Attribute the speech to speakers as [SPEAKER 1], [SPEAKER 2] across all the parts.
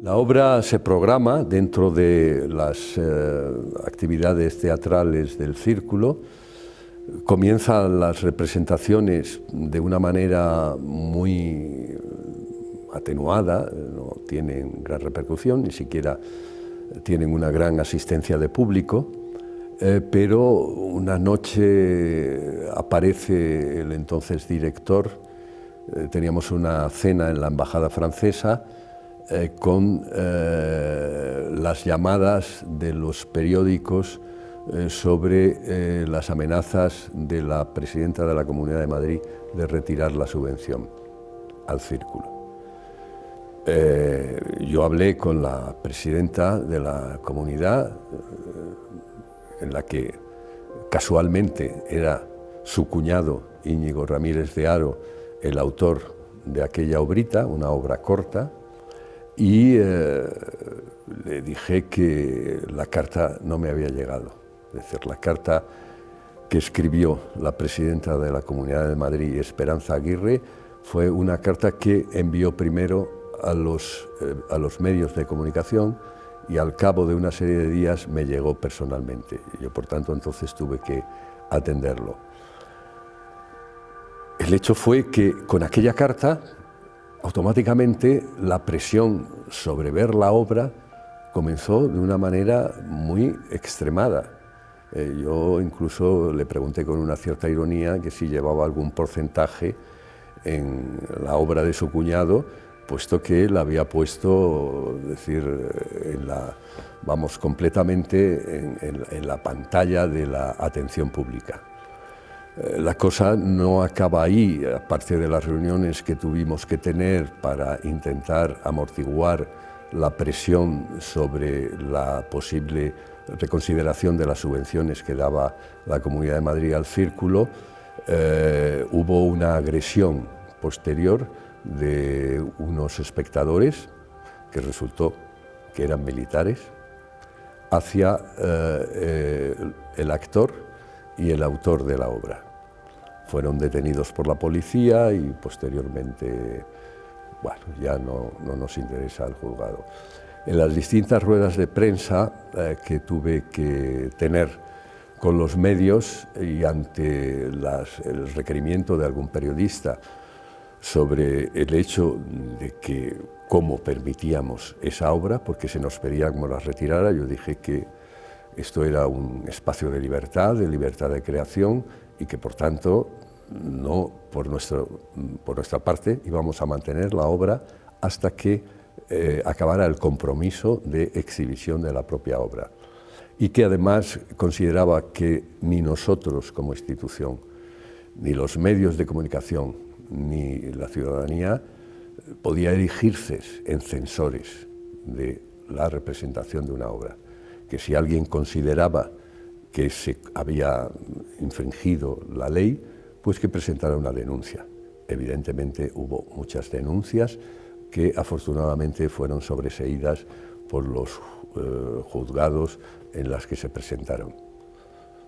[SPEAKER 1] La obra se programa dentro de las actividades teatrales del Círculo. Comienzan las representaciones de una manera muy atenuada, no tienen gran repercusión, ni siquiera tienen una gran asistencia de público, pero una noche aparece el entonces director. Teníamos una cena en la embajada francesa con las llamadas de los periódicos sobre las amenazas de la presidenta de la Comunidad de Madrid de retirar la subvención al Círculo. Yo hablé con la presidenta de la comunidad, en la que casualmente era su cuñado Íñigo Ramírez de Haro, el autor de aquella obrita, una obra corta, y le dije que la carta no me había llegado. Es decir, la carta que escribió la presidenta de la Comunidad de Madrid, Esperanza Aguirre, fue una carta que envió primero a los medios de comunicación y al cabo de una serie de días me llegó personalmente. Yo, por tanto, entonces tuve que atenderlo. El hecho fue que con aquella carta, automáticamente la presión sobre ver la obra comenzó de una manera muy extremada. Yo incluso le pregunté con una cierta ironía que si llevaba algún porcentaje en la obra de su cuñado, puesto que la había puesto, completamente en la pantalla de la atención pública. La cosa no acaba ahí, aparte de las reuniones que tuvimos que tener para intentar amortiguar la presión sobre la posible reconsideración de las subvenciones que daba la Comunidad de Madrid al Círculo. Hubo una agresión posterior de unos espectadores, que resultó que eran militares, hacia el actor y el autor de la obra. Fueron detenidos por la policía y posteriormente, bueno, ya no nos interesa el juzgado. En las distintas ruedas de prensa que tuve que tener con los medios y ante el requerimiento de algún periodista sobre el hecho de que cómo permitíamos esa obra, porque se nos pedía que la retirara, yo dije que esto era un espacio de libertad de creación, y que por tanto no, por nuestra parte, íbamos a mantener la obra hasta que acabara el compromiso de exhibición de la propia obra. Y que además consideraba que ni nosotros como institución, ni los medios de comunicación, ni la ciudadanía podía erigirse en censores de la representación de una obra. Que si alguien consideraba que se había infringido la ley, pues que presentara una denuncia. Evidentemente hubo muchas denuncias que afortunadamente fueron sobreseídas por los juzgados en las que se presentaron.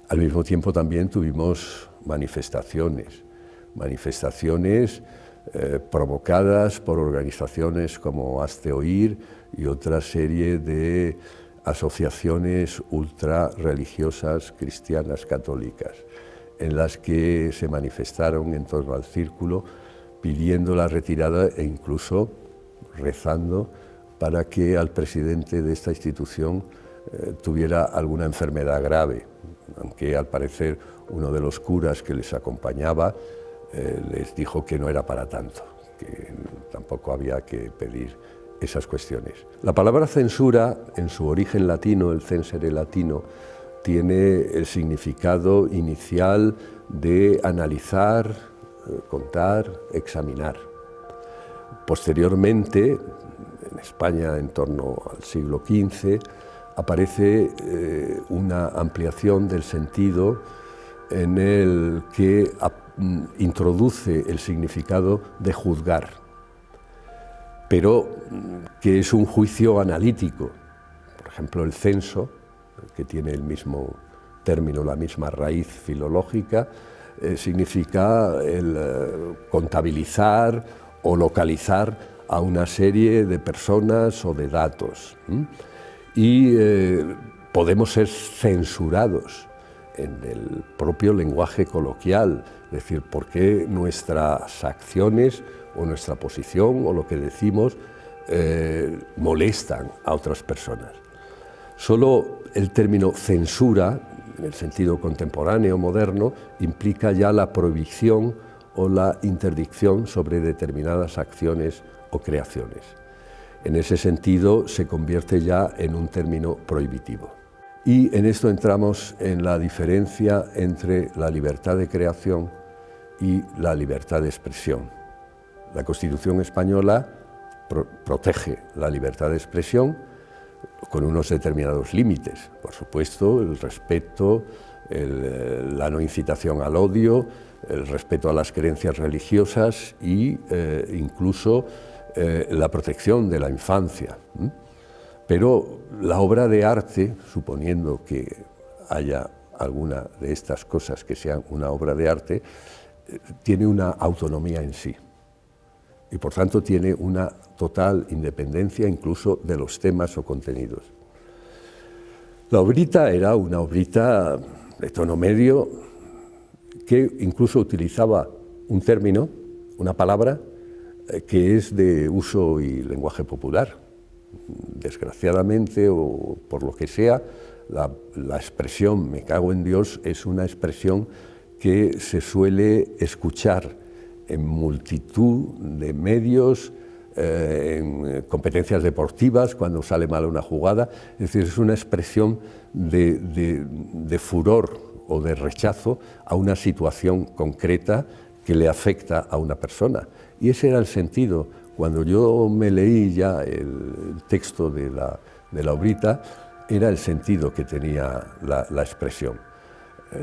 [SPEAKER 1] Al mismo tiempo también tuvimos manifestaciones provocadas por organizaciones como Hazte Oír y otra serie de asociaciones ultrarreligiosas cristianas católicas, en las que se manifestaron en torno al Círculo pidiendo la retirada e incluso rezando para que al presidente de esta institución tuviera alguna enfermedad grave, aunque al parecer uno de los curas que les acompañaba les dijo que no era para tanto, que tampoco había que pedir esas cuestiones. La palabra censura, en su origen latino, el censere latino, tiene el significado inicial de analizar, contar, examinar. Posteriormente, en España, en torno al siglo XV, aparece una ampliación del sentido en el que introduce el significado de juzgar, pero que es un juicio analítico. Por ejemplo, el censo, que tiene el mismo término, la misma raíz filológica, significa el contabilizar o localizar a una serie de personas o de datos. Y podemos ser censurados en el propio lenguaje coloquial, es decir, por qué nuestras acciones o nuestra posición o lo que decimos molestan a otras personas. Solo el término censura, en el sentido contemporáneo, moderno, implica ya la prohibición o la interdicción sobre determinadas acciones o creaciones. En ese sentido se convierte ya en un término prohibitivo. Y en esto entramos en la diferencia entre la libertad de creación y la libertad de expresión. La Constitución española protege la libertad de expresión con unos determinados límites. Por supuesto, el respeto, la no incitación al odio, el respeto a las creencias religiosas e incluso la protección de la infancia. Pero la obra de arte, suponiendo que haya alguna de estas cosas que sean una obra de arte, tiene una autonomía en sí y por tanto tiene una total independencia incluso de los temas o contenidos. La obrita era una obrita de tono medio que incluso utilizaba un término, una palabra, que es de uso y lenguaje popular. Desgraciadamente o por lo que sea, la expresión "me cago en Dios" es una expresión que se suele escuchar en multitud de medios, en competencias deportivas, cuando sale mal una jugada. Es decir, es una expresión de furor o de rechazo a una situación concreta que le afecta a una persona. Y ese era el sentido. Cuando yo me leí ya el texto de la obrita, era el sentido que tenía la expresión.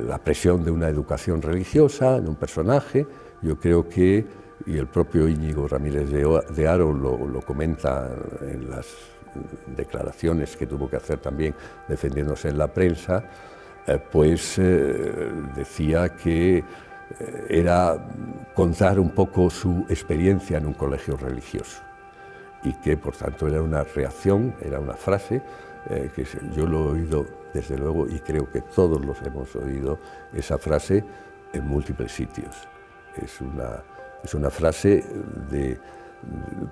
[SPEAKER 1] La presión de una educación religiosa en un personaje. Yo creo que, y el propio Íñigo Ramírez de Haro lo comenta en las declaraciones que tuvo que hacer también defendiéndose en la prensa, pues decía que era contar un poco su experiencia en un colegio religioso y que por tanto era una reacción, era una frase que yo lo he oído desde luego y creo que todos los hemos oído esa frase en múltiples sitios. Es una frase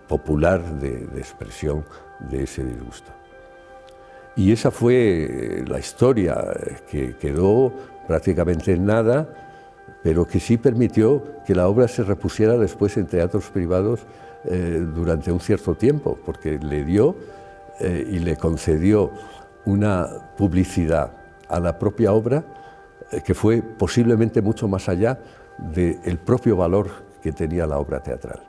[SPEAKER 1] popular de expresión de ese disgusto. Y esa fue la historia que quedó prácticamente en nada, pero que sí permitió que la obra se repusiera después en teatros privados durante un cierto tiempo, porque le dio y le concedió una publicidad a la propia obra que fue posiblemente mucho más allá del propio valor que tenía la obra teatral.